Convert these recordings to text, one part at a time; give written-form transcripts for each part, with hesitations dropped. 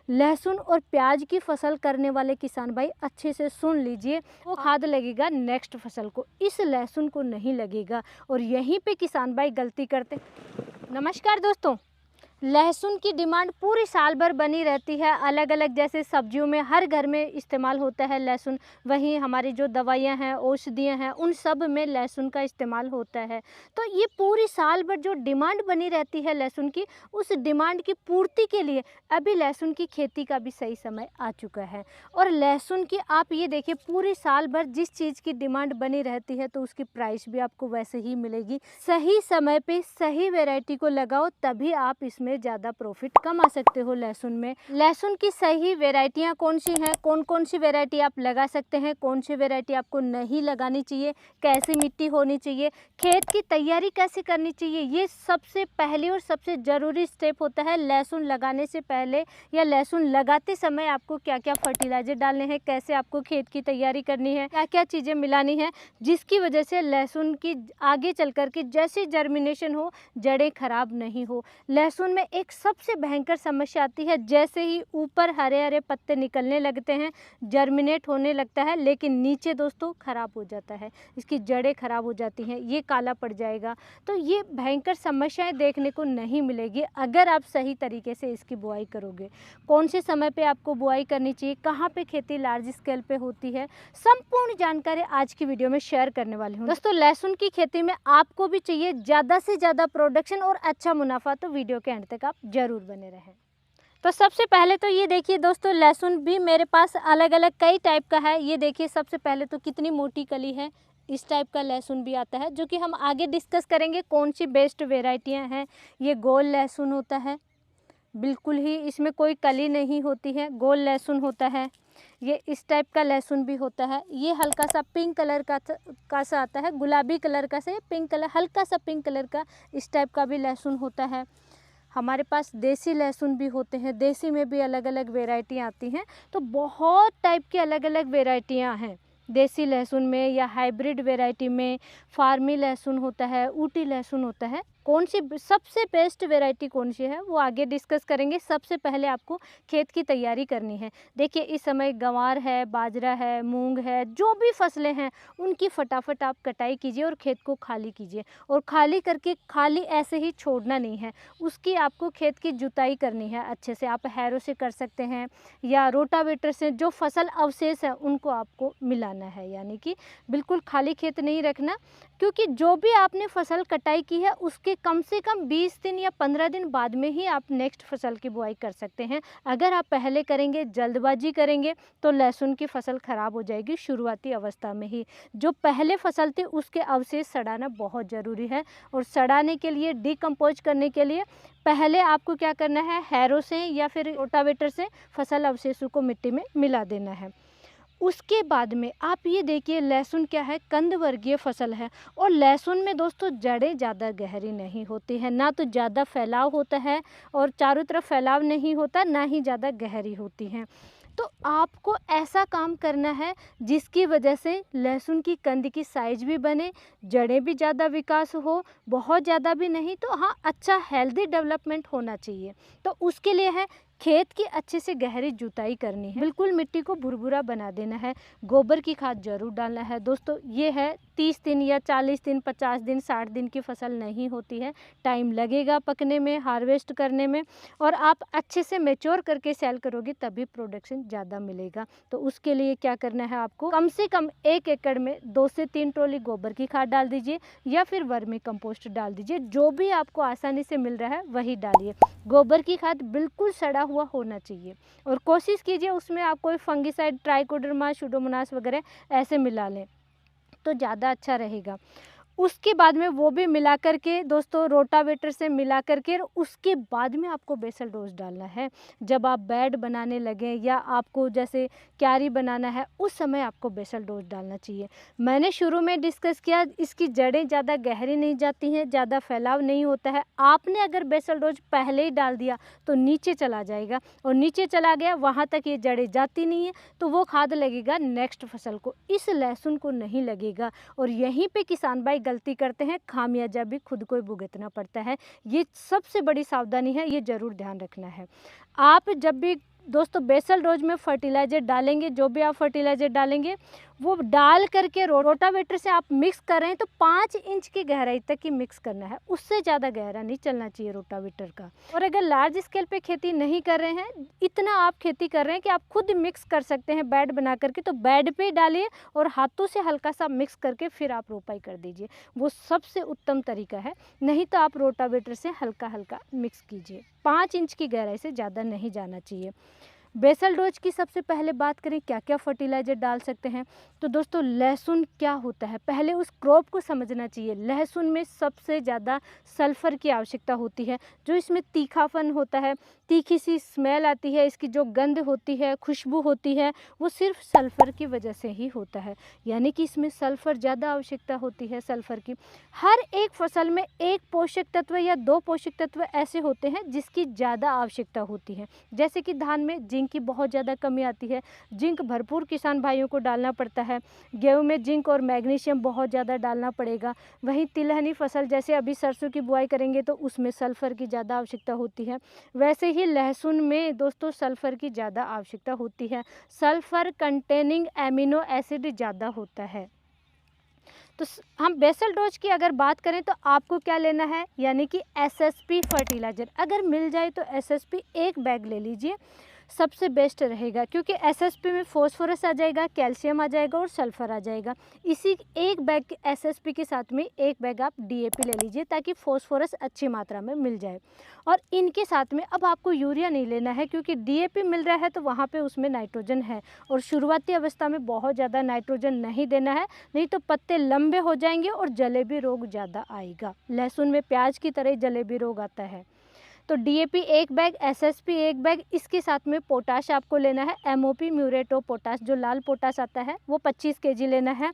लहसुन और प्याज की फसल करने वाले किसान भाई अच्छे से सुन लीजिए, वो खाद लगेगा नेक्स्ट फसल को, इस लहसुन को नहीं लगेगा। और यहीं पे किसान भाई गलती करते। नमस्कार दोस्तों, लहसुन की डिमांड पूरी साल भर बनी रहती है। अलग अलग जैसे सब्जियों में हर घर में इस्तेमाल होता है लहसुन, वहीं हमारी जो दवाइयाँ हैं, औषधियाँ हैं, उन सब में लहसुन का इस्तेमाल होता है। तो ये पूरी साल भर जो डिमांड बनी रहती है लहसुन की, उस डिमांड की पूर्ति के लिए अभी लहसुन की खेती का भी सही समय आ चुका है। और लहसुन की आप ये देखिए, पूरी साल भर जिस चीज़ की डिमांड बनी रहती है तो उसकी प्राइस भी आपको वैसे ही मिलेगी। सही समय पे सही वेराइटी को लगाओ, तभी आप इसमें ज़्यादा प्रॉफिट कमा सकते हो। लहसुन में लहसुन की सही वेराइटियाँ कौन सी हैं, कौन कौन सी वेराइटी आप लगा सकते हैं, कौन सी वेराइटी आपको नहीं लगानी चाहिए, कैसी मिट्टी होनी चाहिए, खेत की तैयारी कैसे करनी चाहिए, ये सबसे पहली और सबसे ज़रूरी स्टेप होता है। लहसुन लगाने से पहले या लहसुन लगाते समय आपको क्या क्या फर्टिलाइजर डालने हैं, कैसे आपको खेत की तैयारी करनी है, क्या क्या चीज़ें मिलानी है, जिसकी वजह से लहसुन की आगे चल कर के जैसे जर्मिनेशन हो, जड़ें खराब नहीं हो। लहसुन में एक सबसे भयंकर समस्या आती है, जैसे ही ऊपर हरे हरे पत्ते निकलने लगते हैं, जर्मिनेट होने लगता है, लेकिन नीचे दोस्तों खराब हो जाता है, इसकी जड़ें खराब हो जाती हैं, ये काला पड़ जाएगा। तो ये भयंकर समस्याएं देखने को नहीं मिलेगी अगर आप सही तरीके से इसकी बुआई करोगे। कौन से समय पे आपको बुआई करनी चाहिए, कहाँ पे खेती लार्ज स्केल पे होती है, संपूर्ण जानकारी आज की वीडियो में शेयर करने वाली हूँ। दोस्तों, लहसुन की खेती में आपको भी चाहिए ज़्यादा से ज़्यादा प्रोडक्शन और अच्छा मुनाफा, तो वीडियो के अंत तक आप जरूर बने रहें। तो सबसे पहले तो ये देखिए दोस्तों, लहसुन भी मेरे पास अलग अलग कई टाइप का है। ये देखिए सबसे पहले तो कितनी मोटी कली है, इस टाइप का लहसुन भी आता है, जो कि हम आगे डिस्कस करेंगे कौन सी बेस्ट वेराइटियां हैं। ये गोल लहसुन होता है, बिल्कुल ही इसमें कोई कली नहीं होती है, गोल लहसुन होता है। ये इस टाइप का लहसुन भी होता है। ये हल्का सा पिंक कलर का सा आता है, गुलाबी कलर का से पिंक कलर, हल्का सा पिंक कलर का इस टाइप का भी लहसुन होता है। हमारे पास देसी लहसुन भी होते हैं, देसी में भी अलग अलग वेराइटी आती हैं। तो बहुत टाइप की अलग अलग वेराइटियाँ हैं देसी लहसुन में या हाइब्रिड वेराइटी में। फार्मी लहसुन होता है, ऊटी लहसुन होता है। कौन सी सबसे बेस्ट वेराइटी कौन सी है वो आगे डिस्कस करेंगे। सबसे पहले आपको खेत की तैयारी करनी है। देखिए इस समय गंवार है, बाजरा है, मूंग है, जो भी फसलें हैं उनकी फटाफट आप कटाई कीजिए और खेत को खाली कीजिए। और खाली करके खाली ऐसे ही छोड़ना नहीं है, उसकी आपको खेत की जुताई करनी है अच्छे से। आप हैरो से कर सकते हैं या रोटावेटर से। जो फसल अवशेष है उनको आपको मिलाना है, यानी कि बिल्कुल खाली खेत नहीं रखना, क्योंकि जो भी आपने फसल कटाई की है उसके कम से कम 20 दिन या 15 दिन बाद में ही आप नेक्स्ट फसल की बुआई कर सकते हैं। अगर आप पहले करेंगे, जल्दबाजी करेंगे, तो लहसुन की फसल खराब हो जाएगी शुरुआती अवस्था में ही। जो पहले फसल थी उसके अवशेष सड़ाना बहुत ज़रूरी है। और सड़ाने के लिए, डिकम्पोज करने के लिए पहले आपको क्या करना है, हैरो से या फिर रोटावेटर से फसल अवशेषों को मिट्टी में मिला देना है। उसके बाद में आप ये देखिए, लहसुन क्या है, कंद वर्गीय फसल है। और लहसुन में दोस्तों जड़ें ज़्यादा गहरी नहीं होती हैं, ना तो ज़्यादा फैलाव होता है और चारों तरफ फैलाव नहीं होता, ना ही ज़्यादा गहरी होती हैं। तो आपको ऐसा काम करना है जिसकी वजह से लहसुन की कंद की साइज भी बने, जड़ें भी ज़्यादा विकास हो, बहुत ज़्यादा भी नहीं, तो हाँ अच्छा हेल्दी डेवलपमेंट होना चाहिए। तो उसके लिए है खेत की अच्छे से गहरी जुताई करनी है, बिल्कुल मिट्टी को भुरभुरा बना देना है, गोबर की खाद जरूर डालना है। दोस्तों ये है 30 दिन या 40 दिन, 50 दिन, 60 दिन की फसल नहीं होती है, टाइम लगेगा पकने में, हार्वेस्ट करने में। और आप अच्छे से मैच्योर करके सेल करोगे तभी प्रोडक्शन ज़्यादा मिलेगा। तो उसके लिए क्या करना है, आपको कम से कम 1 एकड़ में 2 से 3 ट्रॉली गोबर की खाद डाल दीजिए या फिर वर्मी कंपोस्ट डाल दीजिए। जो भी आपको आसानी से मिल रहा है वही डालिए। गोबर की खाद बिल्कुल सड़ा हुआ होना चाहिए और कोशिश कीजिए उसमें आप कोई फंगिसाइड, ट्राइकोडर्मा, सुडोमोनास वगैरह ऐसे मिला लें तो ज़्यादा अच्छा रहेगा। उसके बाद में वो भी मिला करके दोस्तों रोटावेटर से मिला करके, उसके बाद में आपको बेसल डोज डालना है। जब आप बेड बनाने लगें या आपको जैसे क्यारी बनाना है, उस समय आपको बेसल डोज डालना चाहिए। मैंने शुरू में डिस्कस किया, इसकी जड़ें ज़्यादा गहरी नहीं जाती हैं, ज़्यादा फैलाव नहीं होता है। आपने अगर बेसल डोज पहले ही डाल दिया तो नीचे चला जाएगा, और नीचे चला गया वहाँ तक ये जड़ें जाती नहीं है, तो वो खाद लगेगा नेक्स्ट फसल को, इस लहसुन को नहीं लगेगा। और यहीं पे किसान भाई गलती करते हैं, खामियाजा भी खुद को ही भुगतना पड़ता है। ये सबसे बड़ी सावधानी है, ये जरूर ध्यान रखना है। आप जब भी दोस्तों बेसल डोज में फर्टिलाइज़र डालेंगे, जो भी आप फर्टिलाइज़र डालेंगे वो डाल करके रोटावेटर से आप मिक्स कर रहे हैं तो 5 इंच की गहराई तक ही मिक्स करना है, उससे ज़्यादा गहरा नहीं चलना चाहिए रोटावेटर का। और अगर लार्ज स्केल पे खेती नहीं कर रहे हैं, इतना आप खेती कर रहे हैं कि आप खुद मिक्स कर सकते हैं बेड बना करके, तो बेड पे डालिए और हाथों से हल्का सा मिक्स करके फिर आप रोपाई कर दीजिए, वो सबसे उत्तम तरीका है। नहीं तो आप रोटावेटर से हल्का हल्का मिक्स कीजिए, 5 इंच की गहराई से ज़्यादा नहीं जाना चाहिए। बेसल डोज की सबसे पहले बात करें क्या क्या फर्टिलाइज़र डाल सकते हैं, तो दोस्तों लहसुन क्या होता है पहले उस क्रॉप को समझना चाहिए। लहसुन में सबसे ज़्यादा सल्फ़र की आवश्यकता होती है, जो इसमें तीखापन होता है, तीखी सी स्मेल आती है, इसकी जो गंध होती है, खुशबू होती है, वो सिर्फ सल्फ़र की वजह से ही होता है। यानी कि इसमें सल्फ़र ज़्यादा आवश्यकता होती है सल्फ़र की। हर एक फसल में एक पोषक तत्व या 2 पोषक तत्व ऐसे होते हैं जिसकी ज़्यादा आवश्यकता होती है। जैसे कि धान में जिंक की बहुत ज़्यादा कमी आती है, जिंक भरपूर किसान भाइयों को डालना पड़ता है। गेहूं में जिंक और मैग्नीशियम बहुत ज़्यादा डालना पड़ेगा। वहीं तिलहनी फसल जैसे अभी सरसों की बुआई करेंगे तो उसमें सल्फ़र की ज़्यादा आवश्यकता होती है। वैसे ही लहसुन में दोस्तों सल्फ़र की ज़्यादा आवश्यकता होती है, सल्फ़र कंटेनिंग एमिनो एसिड ज़्यादा होता है। तो हम बेसल डोज की अगर बात करें तो आपको क्या लेना है, यानी कि एसएसपी फर्टिलाइज़र अगर मिल जाए तो एसएसपी 1 बैग ले लीजिए, सबसे बेस्ट रहेगा, क्योंकि एसएसपी में फॉस्फोरस आ जाएगा, कैल्शियम आ जाएगा और सल्फ़र आ जाएगा। इसी 1 बैग एसएसपी के साथ में 1 बैग आप डीएपी ले लीजिए ताकि फॉस्फोरस अच्छी मात्रा में मिल जाए। और इनके साथ में अब आपको यूरिया नहीं लेना है, क्योंकि डीएपी मिल रहा है तो वहाँ पे उसमें नाइट्रोजन है, और शुरुआती अवस्था में बहुत ज़्यादा नाइट्रोजन नहीं देना है, नहीं तो पत्ते लंबे हो जाएंगे और जलेबी रोग ज़्यादा आएगा। लहसुन में प्याज की तरह जलेबी रोग आता है। तो डीएपी 1 बैग, एसएसपी 1 बैग, इसके साथ में पोटाश आपको लेना है, एमओपी म्यूरेट ऑफ पोटाश जो लाल पोटाश आता है वो 25 केजी लेना है।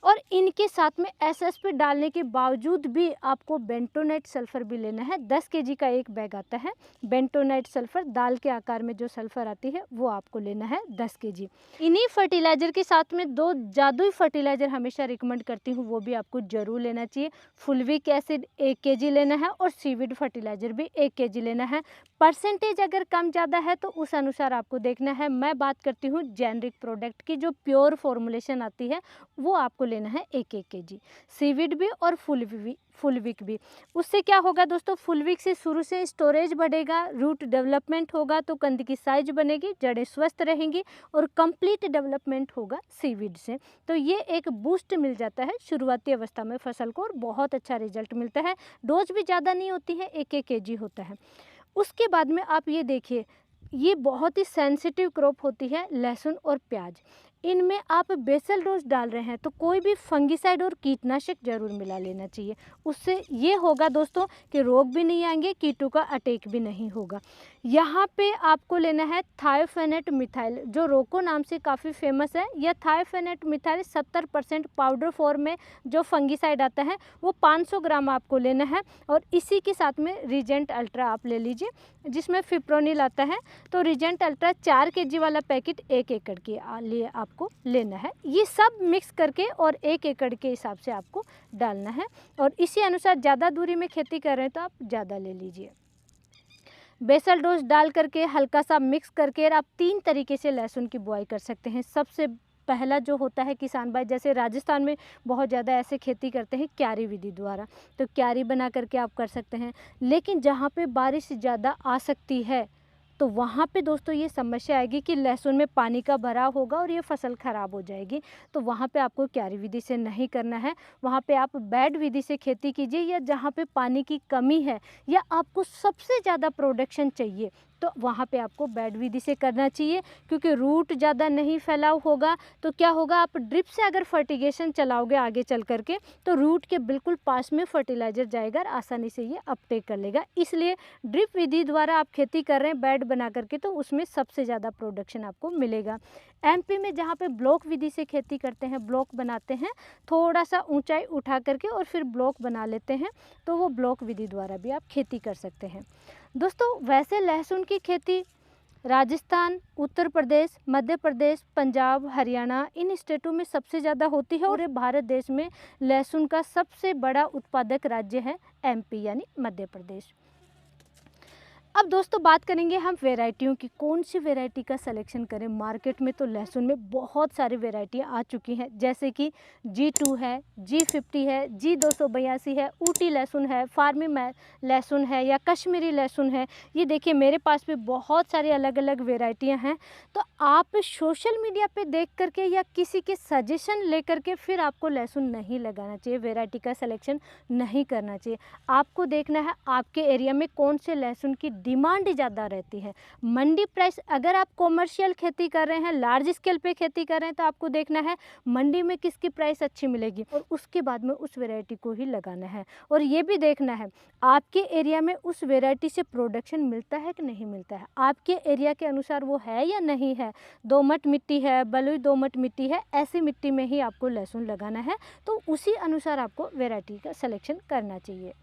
और इनके साथ में एसएसपी डालने के बावजूद भी आपको बेंटोनाइट सल्फ़र भी लेना है, 10 केजी का 1 बैग आता है। बेंटोनाइट सल्फ़र दाल के आकार में जो सल्फ़र आती है वो आपको लेना है 10 केजी। इन्हीं फर्टिलाइज़र के साथ में 2 जादुई फर्टिलाइज़र हमेशा रिकमेंड करती हूँ, वो भी आपको ज़रूर लेना चाहिए। फुलविक एसिड 1 केजी लेना है और सीविड फर्टिलाइज़र भी 1 केजी लेना है। परसेंटेज अगर कम ज़्यादा है तो उस अनुसार आपको देखना है। मैं बात करती हूँ जेनरिक प्रोडक्ट की, जो प्योर फॉर्मुलेशन आती है वो आपको लेना है 1-1 केजी। सीविड भी और फुलविक भी। उससे क्या होगा दोस्तों, फुलविक से शुरू से स्टोरेज बढ़ेगा, रूट डेवलपमेंट होगा तो कंद की साइज बनेगी, जड़ें स्वस्थ रहेंगी, और कंप्लीट डेवलपमेंट होगा सीविड से। तो ये एक बूस्ट मिल जाता है शुरुआती अवस्था में फसल को, और बहुत अच्छा रिजल्ट मिलता है। डोज भी ज़्यादा नहीं होती है, 1-1 केजी होता है। उसके बाद में आप ये देखिए, ये बहुत ही सेंसिटिव क्रॉप होती है लहसुन और प्याज। इनमें आप बेसल डोज डाल रहे हैं तो कोई भी फंगिसाइड और कीटनाशक जरूर मिला लेना चाहिए। उससे ये होगा दोस्तों कि रोग भी नहीं आएंगे, कीटों का अटैक भी नहीं होगा। यहाँ पे आपको लेना है थायोफेनेट मिथाइल, जो रोको नाम से काफ़ी फेमस है। यह थायोफेनेट मिथाइल 70% पाउडर फॉर्म में जो फंगिसाइड आता है वो 500 ग्राम आपको लेना है। और इसी के साथ में रिजेंट अल्ट्रा आप ले लीजिए, जिसमें फिप्रोनिल आता है। तो रिजेंट अल्ट्रा 4 केजी वाला पैकेट 1 एकड़ के लिए आपको लेना है। ये सब मिक्स करके और 1 एकड़ के हिसाब से आपको डालना है, और इसी अनुसार ज़्यादा दूरी में खेती कर रहे हैं तो आप ज़्यादा ले लीजिए। बेसल डोज डाल करके हल्का सा मिक्स करके आप 3 तरीके से लहसुन की बुआई कर सकते हैं। सबसे पहला जो होता है, किसान भाई जैसे राजस्थान में बहुत ज़्यादा ऐसे खेती करते हैं क्यारी विधि द्वारा, तो क्यारी बना करके आप कर सकते हैं। लेकिन जहाँ पे बारिश ज़्यादा आ सकती है तो वहाँ पे दोस्तों ये समस्या आएगी कि लहसुन में पानी का भराव होगा और ये फसल ख़राब हो जाएगी। तो वहाँ पे आपको क्यारी विधि से नहीं करना है, वहाँ पे आप बेड विधि से खेती कीजिए, या जहाँ पे पानी की कमी है या आपको सबसे ज़्यादा प्रोडक्शन चाहिए तो वहाँ पे आपको बेड विधि से करना चाहिए। क्योंकि रूट ज़्यादा नहीं फैलाव होगा तो क्या होगा, आप ड्रिप से अगर फर्टिगेशन चलाओगे आगे चल करके तो रूट के बिल्कुल पास में फर्टिलाइज़र जाएगा और आसानी से ये अपटेक कर लेगा। इसलिए ड्रिप विधि द्वारा आप खेती कर रहे हैं बेड बना करके तो उसमें सबसे ज़्यादा प्रोडक्शन आपको मिलेगा। एमपी में जहाँ पे ब्लॉक विधि से खेती करते हैं, ब्लॉक बनाते हैं, थोड़ा सा ऊंचाई उठा करके और फिर ब्लॉक बना लेते हैं, तो वो ब्लॉक विधि द्वारा भी आप खेती कर सकते हैं। दोस्तों वैसे लहसुन की खेती राजस्थान, उत्तर प्रदेश, मध्य प्रदेश, पंजाब, हरियाणा इन स्टेटों में सबसे ज़्यादा होती है, और भारत देश में लहसुन का सबसे बड़ा उत्पादक राज्य है एमपी यानी मध्य प्रदेश। अब दोस्तों बात करेंगे हम वैरायटियों की, कौन सी वैरायटी का सिलेक्शन करें। मार्केट में तो लहसुन में बहुत सारी वैरायटियाँ आ चुकी हैं, जैसे कि G2 है, G50 है, G282 है, ऊटी लहसुन है, फार्मी लहसुन है या कश्मीरी लहसुन है। ये देखिए मेरे पास भी बहुत सारी अलग अलग वैरायटियाँ हैं। तो आप सोशल मीडिया पे देख करके या किसी के सजेशन ले करके फिर आपको लहसुन नहीं लगाना चाहिए, वैरायटी का सिलेक्शन नहीं करना चाहिए। आपको देखना है आपके एरिया में कौन से लहसुन की डिमांड ज़्यादा रहती है। मंडी प्राइस, अगर आप कॉमर्शियल खेती कर रहे हैं, लार्ज स्केल पे खेती कर रहे हैं, तो आपको देखना है मंडी में किसकी प्राइस अच्छी मिलेगी और उसके बाद में उस वैरायटी को ही लगाना है। और ये भी देखना है आपके एरिया में उस वैरायटी से प्रोडक्शन मिलता है कि नहीं मिलता है, आपके एरिया के अनुसार वो है या नहीं है। दोमट मिट्टी है, बलुई दोमट मिट्टी है, ऐसी मिट्टी में ही आपको लहसुन लगाना है। तो उसी अनुसार आपको वैरायटी का सिलेक्शन करना चाहिए।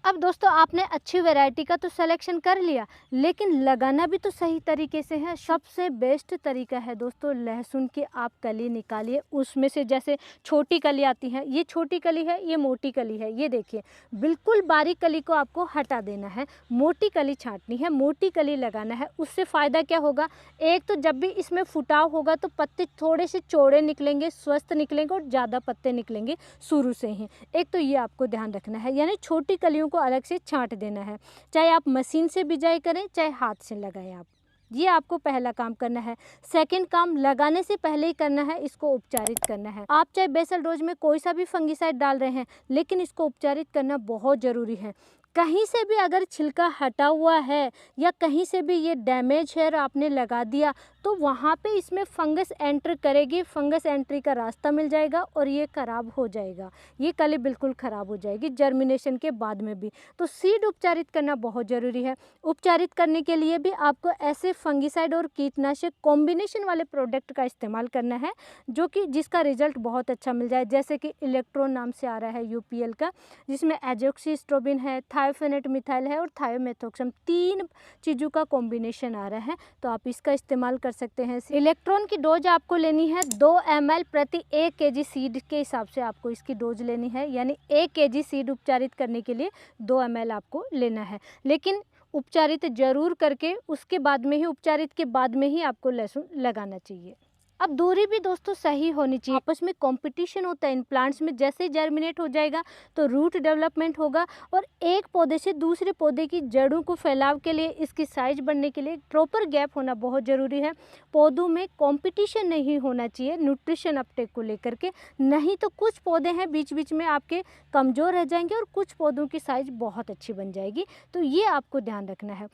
अब दोस्तों आपने अच्छी वैरायटी का तो सिलेक्शन कर लिया, लेकिन लगाना भी तो सही तरीके से है। सबसे बेस्ट तरीका है दोस्तों, लहसुन की आप कली निकालिए, उसमें से जैसे छोटी कली आती है, ये छोटी कली है, ये मोटी कली है, ये देखिए बिल्कुल बारीक कली को आपको हटा देना है, मोटी कली छांटनी है, मोटी कली लगाना है। उससे फ़ायदा क्या होगा, एक तो जब भी इसमें फुटाव होगा तो पत्ते थोड़े से चौड़े निकलेंगे, स्वस्थ निकलेंगे और ज़्यादा पत्ते निकलेंगे शुरू से ही। एक तो ये आपको ध्यान रखना है, यानी छोटी कलियों को अलग से छांट देना है, चाहे आप मशीन से बिजाई करें चाहे हाथ से लगाएं आप। ये आपको पहला काम करना है। सेकंड काम लगाने से पहले ही करना है, इसको उपचारित करना है। आप चाहे बेसल डोज में कोई सा भी फंगिसाइड डाल रहे हैं, लेकिन इसको उपचारित करना बहुत ज़रूरी है। कहीं से भी अगर छिलका हटा हुआ है या कहीं से भी ये डैमेज है और आपने लगा दिया, तो वहाँ पे इसमें फंगस एंटर करेगी, फंगस एंट्री का रास्ता मिल जाएगा और ये ख़राब हो जाएगा, ये कली बिल्कुल ख़राब हो जाएगी जर्मिनेशन के बाद में भी। तो सीड उपचारित करना बहुत ज़रूरी है। उपचारित करने के लिए भी आपको ऐसे फंगिसाइड और कीटनाशक कॉम्बिनेशन वाले प्रोडक्ट का इस्तेमाल करना है, जो कि जिसका रिजल्ट बहुत अच्छा मिल जाए। जैसे कि इलेक्ट्रॉन नाम से आ रहा है UPL का, जिसमें एजोक्सिस्ट्रोबिन है, थायोफेनेट मिथाइल है और थायोमेथोक्सम, 3 चीज़ों का कॉम्बिनेशन आ रहा है, तो आप इसका इस्तेमाल कर सकते हैं। इलेक्ट्रॉन की डोज आपको लेनी है 2 ml प्रति 1 kg सीड के हिसाब से आपको इसकी डोज लेनी है, यानी 1 kg सीड उपचारित करने के लिए 2 ml आपको लेना है। लेकिन उपचारित जरूर करके उसके बाद में ही, उपचारित के बाद में ही आपको लहसुन लगाना चाहिए। अब दूरी भी दोस्तों सही होनी चाहिए। आपस में कंपटीशन होता है इन प्लांट्स में, जैसे ही जर्मिनेट हो जाएगा तो रूट डेवलपमेंट होगा और एक पौधे से दूसरे पौधे की जड़ों को फैलाव के लिए, इसकी साइज बढ़ने के लिए प्रॉपर गैप होना बहुत ज़रूरी है। पौधों में कंपटीशन नहीं होना चाहिए न्यूट्रिशन अपटेक को लेकर के, नहीं तो कुछ पौधे हैं बीच बीच में आपके कमज़ोर रह जाएंगे और कुछ पौधों की साइज बहुत अच्छी बन जाएगी। तो ये आपको ध्यान रखना है।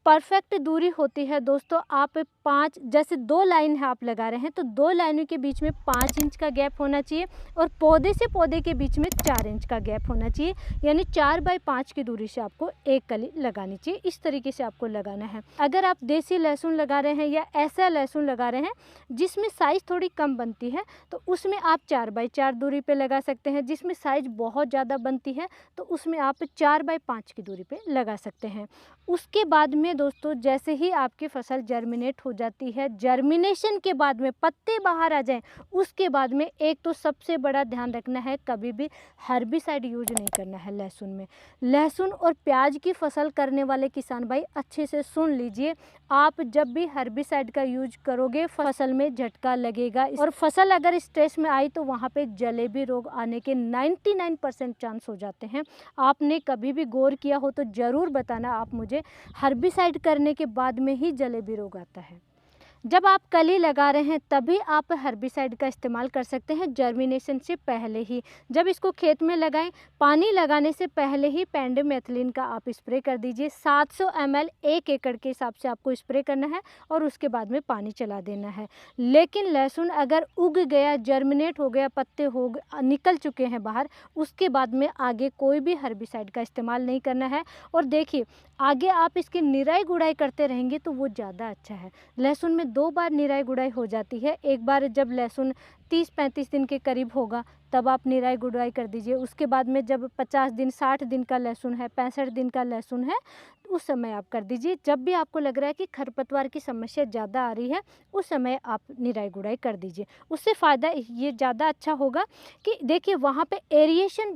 परफेक्ट दूरी होती है दोस्तों, आप 5, जैसे 2 लाइन है आप लगा रहे हैं तो 2 लाइनों के बीच में 5 इंच का गैप होना चाहिए और पौधे से पौधे के बीच में 4 इंच का गैप होना चाहिए, यानी 4 बाई 5 की दूरी से आपको एक कली लगानी चाहिए। इस तरीके से आपको लगाना है। अगर आप देसी लहसुन लगा रहे हैं या ऐसा लहसुन लगा रहे हैं जिसमें साइज़ थोड़ी कम बनती है, तो उसमें आप 4 बाई 4 दूरी पे लगा सकते हैं। जिसमें साइज़ बहुत ज़्यादा बनती है तो उसमें आप 4 बाई 5 की दूरी पे लगा सकते हैं। उसके बाद में दोस्तों जैसे ही आपकी फसल जर्मिनेट हो जाती है, जर्मिनेशन के बाद में पत्ते बाहर आ जाएं, उसके बाद में एक तो सबसे बड़ा ध्यान रखना है, कभी भी हर्बिसाइड यूज नहीं करना है लहसुन में। लहसुन और प्याज की फसल करने वाले किसान भाई अच्छे से सुन लीजिए, आप जब भी हर्बिसाइड का यूज करोगे फसल में झटका लगेगा और फसल अगर स्ट्रेस में आई तो वहाँ पे जलेबी रोग आने के 99% चांस हो जाते हैं। आपने कभी भी गौर किया हो तो ज़रूर बताना आप मुझे, हर्बिसाइड करने के बाद में ही जलेबी रोग आता है। जब आप कली लगा रहे हैं तभी आप हर्बिसाइड का इस्तेमाल कर सकते हैं, जर्मिनेशन से पहले ही। जब इसको खेत में लगाएं, पानी लगाने से पहले ही पेंडिमेथिलिन का आप स्प्रे कर दीजिए। 700 ml 1 एकड़ के हिसाब से आपको स्प्रे करना है और उसके बाद में पानी चला देना है। लेकिन लहसुन अगर उग गया, जर्मिनेट हो गया, पत्ते हो निकल चुके हैं बाहर, उसके बाद में आगे कोई भी हर्बिसाइड का इस्तेमाल नहीं करना है। और देखिए आगे आप इसकी निराई गुड़ाई करते रहेंगे तो वो ज़्यादा अच्छा है। लहसुन में 2 बार निराई गुड़ाई हो जाती है। एक बार जब लहसुन 30-35 दिन के करीब होगा, तब आप निराई गुड़ाई कर दीजिए। उसके बाद में जब 50 दिन 60 दिन का लहसुन है, 65 दिन का लहसुन है, उस समय आप कर दीजिए। जब भी आपको लग रहा है कि खरपतवार की समस्या ज़्यादा आ रही है, उस समय आप निराई गुड़ाई कर दीजिए। उससे फ़ायदा ये ज़्यादा अच्छा होगा कि देखिए वहाँ पे एरिएशन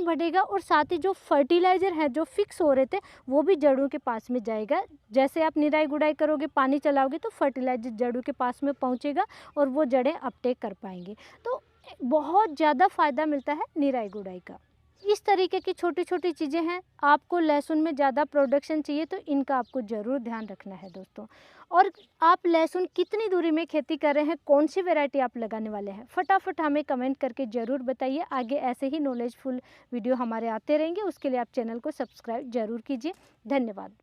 बढ़ेगा और साथ ही जो फर्टिलाइज़र है जो फिक्स हो रहे थे वो भी जड़ों के पास में जाएगा। जैसे आप निराई गुड़ाई करोगे, पानी चलाओगे तो फर्टिलाइज़र जड़ों के पास में पहुँचेगा और वो जड़ें अपटेक कर पाएंगी। तो बहुत ज़्यादा फ़ायदा मिलता है निराई गुड़ाई का। इस तरीके की छोटी-छोटी चीज़ें हैं। आपको लहसुन में ज़्यादा प्रोडक्शन चाहिए तो इनका आपको ज़रूर ध्यान रखना है दोस्तों। और आप लहसुन कितनी दूरी में खेती कर रहे हैं, कौन सी वैरायटी आप लगाने वाले हैं, फटाफट हमें कमेंट करके ज़रूर बताइए। आगे ऐसे ही नॉलेजफुल वीडियो हमारे आते रहेंगे, उसके लिए आप चैनल को सब्सक्राइब ज़रूर कीजिए। धन्यवाद।